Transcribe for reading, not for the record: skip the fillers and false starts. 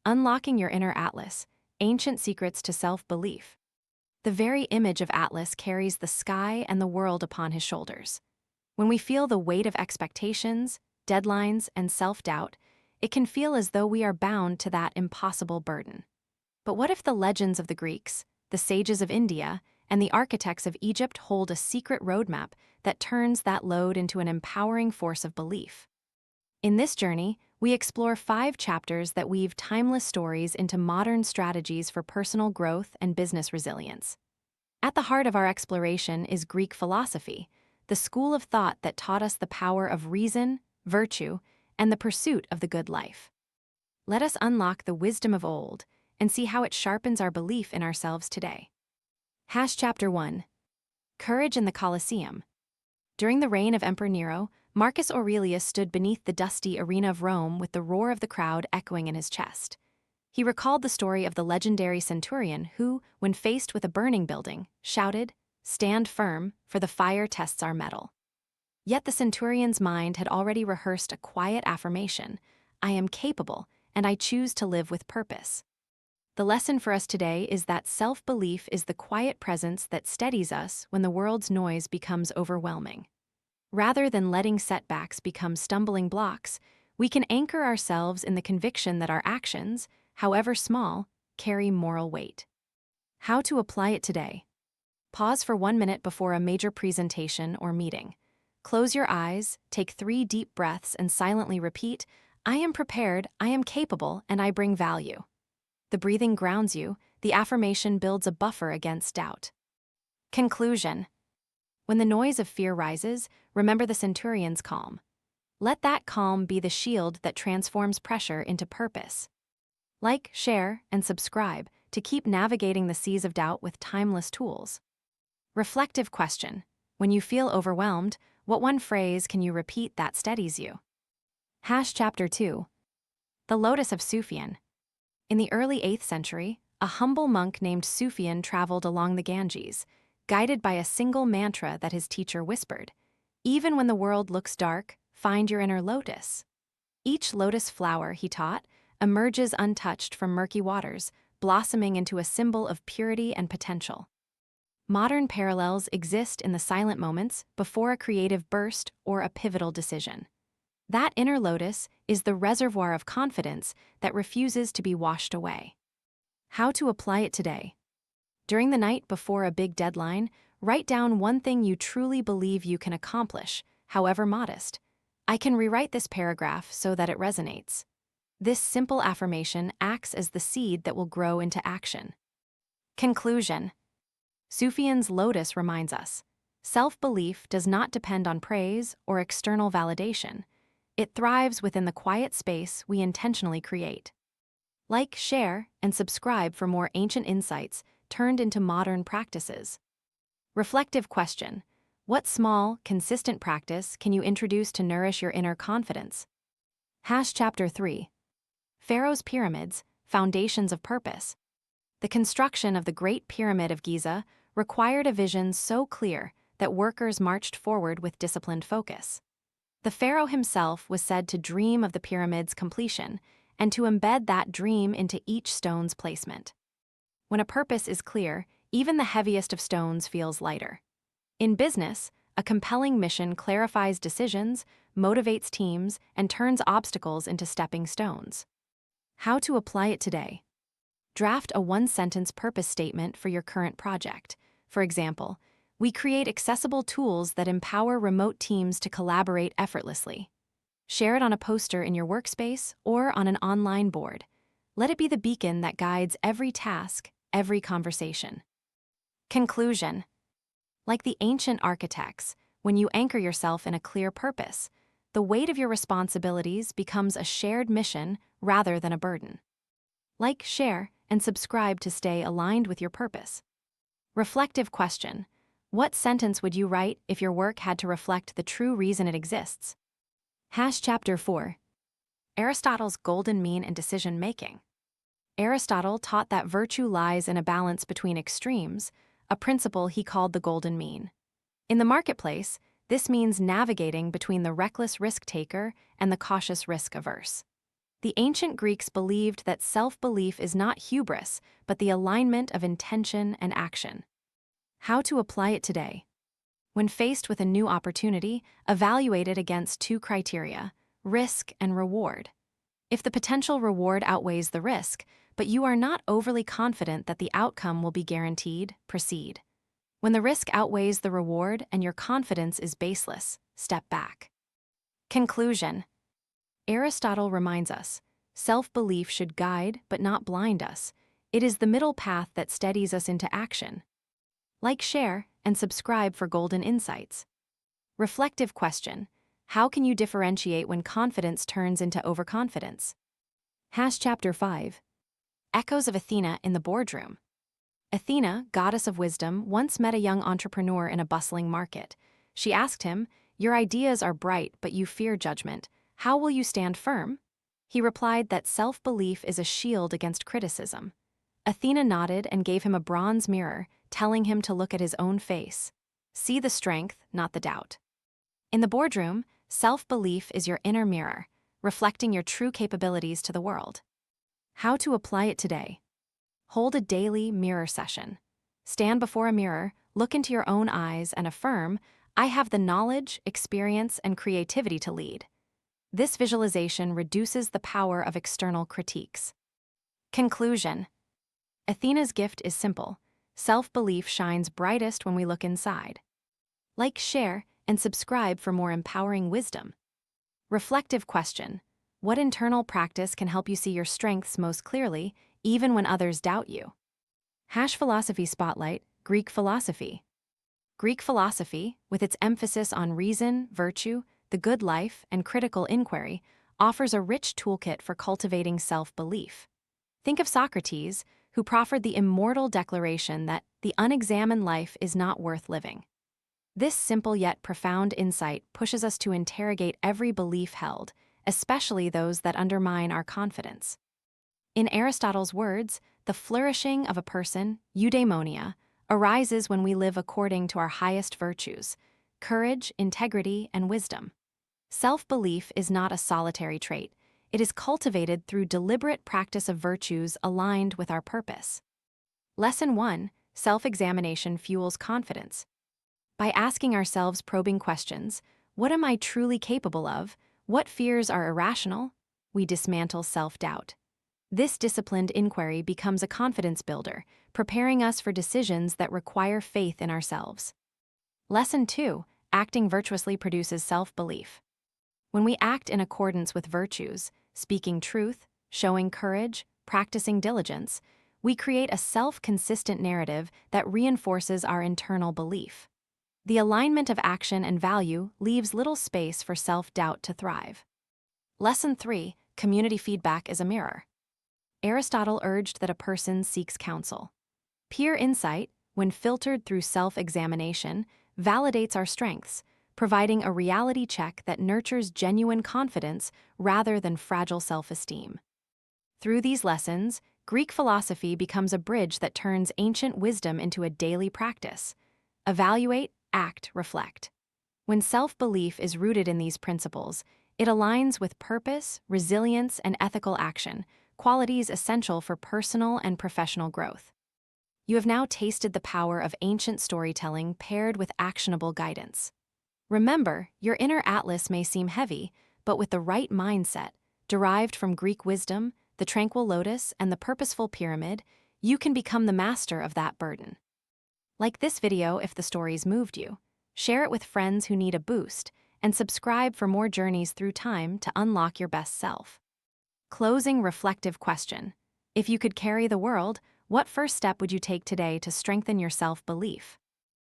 Unlocking Your Inner Atlas, Ancient Secrets to Self-Belief. The very image of Atlas carries the sky and the world upon his shoulders. When we feel the weight of expectations, deadlines, and self-doubt, it can feel as though we are bound to that impossible burden. But what if the legends of the Greeks, the sages of India, and the architects of Egypt hold a secret roadmap that turns that load into an empowering force of belief? In this journey, we explore 5 chapters that weave timeless stories into modern strategies for personal growth and business resilience. At the heart of our exploration is Greek philosophy, the school of thought that taught us the power of reason, virtue, and the pursuit of the good life. Let us unlock the wisdom of old and see how it sharpens our belief in ourselves today. Chapter 1. Courage in the Colosseum. During the reign of Emperor Nero, Marcus Aurelius stood beneath the dusty arena of Rome with the roar of the crowd echoing in his chest. He recalled the story of the legendary centurion who, when faced with a burning building, shouted, "Stand firm, for the fire tests our mettle." Yet the centurion's mind had already rehearsed a quiet affirmation: "I am capable, and I choose to live with purpose." The lesson for us today is that self-belief is the quiet presence that steadies us when the world's noise becomes overwhelming. Rather than letting setbacks become stumbling blocks, we can anchor ourselves in the conviction that our actions, however small, carry moral weight. How to apply it today. Pause for 1 minute before a major presentation or meeting. Close your eyes, take 3 deep breaths, and silently repeat, "I am prepared, I am capable, and I bring value." The breathing grounds you, the affirmation builds a buffer against doubt. Conclusion. When the noise of fear rises, remember the centurion's calm. Let that calm be the shield that transforms pressure into purpose. Like, share, and subscribe to keep navigating the seas of doubt with timeless tools. Reflective question. When you feel overwhelmed, what one phrase can you repeat that steadies you? Chapter 2. The Lotus of Sufyan. In the early 8th century, a humble monk named Sufyan traveled along the Ganges, guided by a single mantra that his teacher whispered: "Even when the world looks dark, find your inner lotus." Each lotus flower, he taught, emerges untouched from murky waters, blossoming into a symbol of purity and potential. Modern parallels exist in the silent moments before a creative burst or a pivotal decision. That inner lotus is the reservoir of confidence that refuses to be washed away. How to apply it today. During the night before a big deadline, write down one thing you truly believe you can accomplish, however modest. I can rewrite this paragraph so that it resonates. This simple affirmation acts as the seed that will grow into action. Conclusion. Sufyan's lotus reminds us, self-belief does not depend on praise or external validation. It thrives within the quiet space we intentionally create. Like, share, and subscribe for more ancient insights turned into modern practices. Reflective question. What small, consistent practice can you introduce to nourish your inner confidence? Chapter 3. Pharaohs' Pyramids, Foundations of Purpose. The construction of the Great Pyramid of Giza required a vision so clear that workers marched forward with disciplined focus. The pharaoh himself was said to dream of the pyramid's completion and to embed that dream into each stone's placement. When a purpose is clear, even the heaviest of stones feels lighter. In business, a compelling mission clarifies decisions, motivates teams, and turns obstacles into stepping stones. How to apply it today. Draft a 1-sentence purpose statement for your current project. For example, we create accessible tools that empower remote teams to collaborate effortlessly. Share it on a poster in your workspace or on an online board. Let it be the beacon that guides every task, every conversation. Conclusion. Like the ancient architects, when you anchor yourself in a clear purpose, the weight of your responsibilities becomes a shared mission rather than a burden. Like, share, and subscribe to stay aligned with your purpose. Reflective question. What sentence would you write if your work had to reflect the true reason it exists? Chapter 4. Aristotle's Golden Mean and Decision-Making. Aristotle taught that virtue lies in a balance between extremes, a principle he called the golden mean. In the marketplace, this means navigating between the reckless risk-taker and the cautious risk-averse. The ancient Greeks believed that self-belief is not hubris, but the alignment of intention and action. How to apply it today? When faced with a new opportunity, evaluate it against two criteria: risk and reward. If the potential reward outweighs the risk, but you are not overly confident that the outcome will be guaranteed, proceed. When the risk outweighs the reward and your confidence is baseless, step back. Conclusion. Aristotle reminds us, self-belief should guide but not blind us. It is the middle path that steadies us into action. Like, share, and subscribe for golden insights. Reflective question. How can you differentiate when confidence turns into overconfidence? Chapter 5. Echoes of Athena in the boardroom. Athena, goddess of wisdom, once met a young entrepreneur in a bustling market. She asked him, "Your ideas are bright, but you fear judgment. How will you stand firm?" He replied that self-belief is a shield against criticism. Athena nodded and gave him a bronze mirror, telling him to look at his own face. See the strength, not the doubt. In the boardroom, self-belief is your inner mirror, reflecting your true capabilities to the world. How to apply it today? Hold a daily mirror session. Stand before a mirror, look into your own eyes, and affirm, "I have the knowledge, experience, and creativity to lead." This visualization reduces the power of external critiques. Conclusion. Athena's gift is simple. Self-belief shines brightest when we look inside. Like, share, and subscribe for more empowering wisdom. Reflective question. What internal practice can help you see your strengths most clearly, even when others doubt you? Philosophy Spotlight, Greek philosophy. Greek philosophy, with its emphasis on reason, virtue, the good life, and critical inquiry, offers a rich toolkit for cultivating self-belief. Think of Socrates, who proffered the immortal declaration that the unexamined life is not worth living. This simple yet profound insight pushes us to interrogate every belief held, especially those that undermine our confidence. In Aristotle's words, the flourishing of a person, eudaimonia, arises when we live according to our highest virtues: courage, integrity, and wisdom. Self-belief is not a solitary trait. It is cultivated through deliberate practice of virtues aligned with our purpose. Lesson 1. Self-examination fuels confidence. By asking ourselves probing questions, what am I truly capable of? What fears are irrational? We dismantle self-doubt. This disciplined inquiry becomes a confidence builder, preparing us for decisions that require faith in ourselves. Lesson 2. Acting virtuously produces self-belief. When we act in accordance with virtues, speaking truth, showing courage, practicing diligence, we create a self-consistent narrative that reinforces our internal belief. The alignment of action and value leaves little space for self-doubt to thrive. Lesson 3. Community feedback is a mirror. Aristotle urged that a person seeks counsel. Peer insight, when filtered through self-examination, validates our strengths, providing a reality check that nurtures genuine confidence rather than fragile self-esteem. Through these lessons, Greek philosophy becomes a bridge that turns ancient wisdom into a daily practice. Evaluate, act, reflect. When self-belief is rooted in these principles, it aligns with purpose, resilience, and ethical action, qualities essential for personal and professional growth. You have now tasted the power of ancient storytelling paired with actionable guidance. Remember, your inner atlas may seem heavy, but with the right mindset, derived from Greek wisdom, the tranquil lotus, and the purposeful pyramid, you can become the master of that burden. Like this video if the stories moved you. Share it with friends who need a boost, and subscribe for more journeys through time to unlock your best self. Closing reflective question. If you could carry the world, what first step would you take today to strengthen your self-belief?